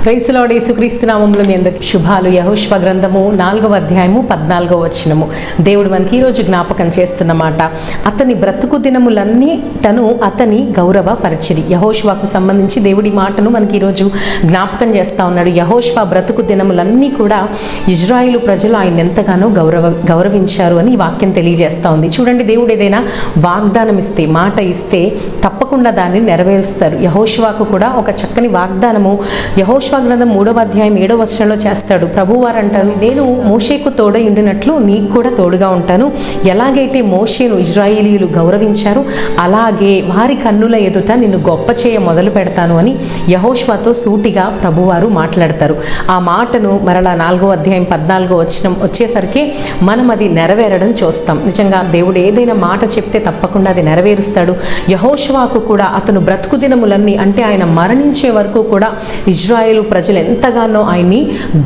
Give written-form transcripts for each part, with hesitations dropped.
Praise the lord. యేసుక్రీస్తు నామములో మీ అందరికీ శుభాలు. యెహోషువ గ్రంథము 4వ అధ్యాయము 14వ వచనము. దేవుడు మనకి ఈరోజు జ్ఞాపకం చేస్తున్నమాట, అతని బ్రతుకు దినములన్నిటను అతని గౌరవపరచిరి. యెహోషువకు సంబంధించి దేవుడి మాటను మనకి ఈరోజు జ్ఞాపకం చేస్తూ ఉన్నాడు. యెహోషువ బ్రతుకు దినములన్నీ కూడా ఇజ్రాయేలు ప్రజలు ఆయన ఎంతగానో గౌరవించారు అని ఈ వాక్యం తెలియజేస్తూ ఉంది. చూడండి, దేవుడు ఏదైనా వాగ్దానం ఇస్తే, మాట ఇస్తే తప్పకుండా దాన్ని నెరవేరుస్తారు. యెహోషువకు కూడా ఒక చక్కని వాగ్దానము యెహోషువ గ్రంథం 3వ అధ్యాయం 7వ వచనంలో చేస్తాడు. ప్రభువారు అంటారు, నేను మోషేకు తోడై ఉండినట్లు నీకు కూడా తోడుగా ఉంటాను. ఎలాగైతే మోషేను ఇజ్రాయేలీయులు గౌరవించారు, అలాగే వారి కన్నుల ఎదుట నిన్ను గొప్ప చేయ మొదలు పెడతాను అని యెహోషువతో సూటిగా ప్రభువారు మాట్లాడతారు. ఆ మాటను మరలా 4వ అధ్యాయం 14వ వచనం వచ్చేసరికి మనం అది నెరవేరడం చూస్తాం. నిజంగా దేవుడు ఏదైనా మాట చెప్తే తప్పకుండా అది నెరవేరుస్తాడు. యెహోషువకు కూడా అతను బ్రతుకు దినములన్నీ, అంటే ఆయన మరణించే వరకు కూడా ఇజ్రాయేలు ప్రజలు ఎంతగానో ఆయన్ని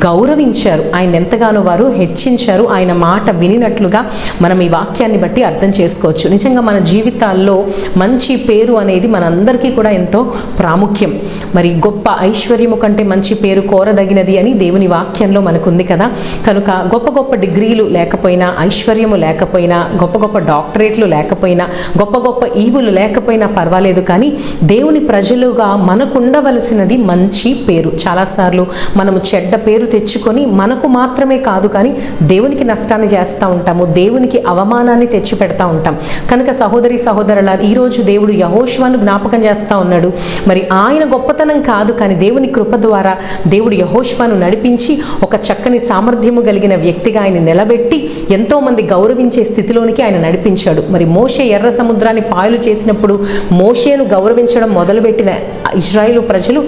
గౌరవించారు, ఆయన ఎంతగానో వారు హెచ్చించారు. ఆయన మాట వినినట్లుగా మనం ఈ వాక్యాన్ని బట్టి అర్థం చేసుకోవచ్చు. నిజంగా మన జీవితాల్లో మంచి పేరు అనేది మనందరికీ కూడా ఎంతో ప్రాముఖ్యం. మరి గొప్ప ఐశ్వర్యము కంటే మంచి పేరు కోరదగినది అని దేవుని వాక్యంలో మనకు ఉంది కదా. కనుక గొప్ప గొప్ప డిగ్రీలు లేకపోయినా, ఐశ్వర్యము లేకపోయినా, గొప్ప గొప్ప డాక్టరేట్లు లేకపోయినా, గొప్ప గొప్ప ఈవులు లేకపోయినా పర్వాలేదు, కానీ దేవుని ప్రజలుగా మనకుండవలసినది మంచి పేరు. చాలాసార్లు మనము చెడ్డ పేరు తెచ్చుకొని మనకు మాత్రమే కాదు కానీ దేవునికి నష్టాన్ని చేస్తూ ఉంటాము, దేవునికి అవమానాన్ని తెచ్చి పెడతా ఉంటాం. కనుక సహోదరి సహోదరుల, ఈరోజు దేవుడు యెహోషువను జ్ఞాపకం చేస్తూ ఉన్నాడు. మరి ఆయన గొప్పతనం కాదు, కానీ దేవుని కృప ద్వారా దేవుడు యెహోషువను నడిపించి ఒక చక్కని సామర్థ్యము కలిగిన వ్యక్తిగా ఆయన నిలబెట్టి ఎంతోమంది గౌరవించే స్థితిలోనికి ఆయన నడిపించాడు. మరి మోషే ఎర్ర సముద్రాన్ని పాయలు చేసినప్పుడు మోషేను గౌరవించడం మొదలుపెట్టిన ఇజ్రాయేలు ప్రజలు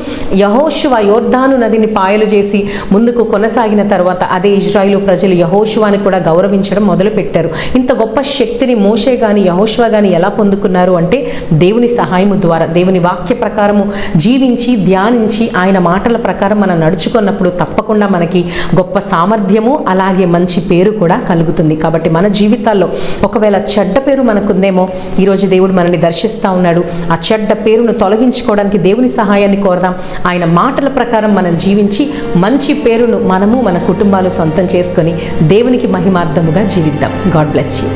యెహోషువ యోర్దాను నదిని పాయలు చేసి ముందుకు కొనసాగిన తర్వాత అదే ఇజ్రాయేలు ప్రజలు యెహోషువని కూడా గౌరవించడం మొదలుపెట్టారు. ఇంత గొప్ప శక్తిని మోషే కానీ యెహోషువ కానీ ఎలా పొందుకున్నారు అంటే దేవుని సహాయము ద్వారా, దేవుని వాక్య ప్రకారము జీవించి ధ్యానించి ఆయన మాటల ప్రకారం మనం నడుచుకున్నప్పుడు తప్పకుండా మనకి గొప్ప సామర్థ్యము అలాగే మంచి పేరు కూడా కలుగుతుంది. కాబట్టి మన జీవితాల్లో ఒకవేళ చెడ్డ పేరు మనకుందేమో, ఈరోజు దేవుడు మనల్ని దర్శిస్తూ ఉన్నాడు. ఆ చెడ్డ పేరును తొలగించుకోవడానికి దేవుని సహాయాన్ని కోరదాం. ఆయన మాటల ప్రకారం మనం జీవించి మంచి పేరును మనము మన కుటుంబాలు సొంతం చేసుకొని దేవునికి మహిమార్థముగా జీవిద్దాం. God bless you.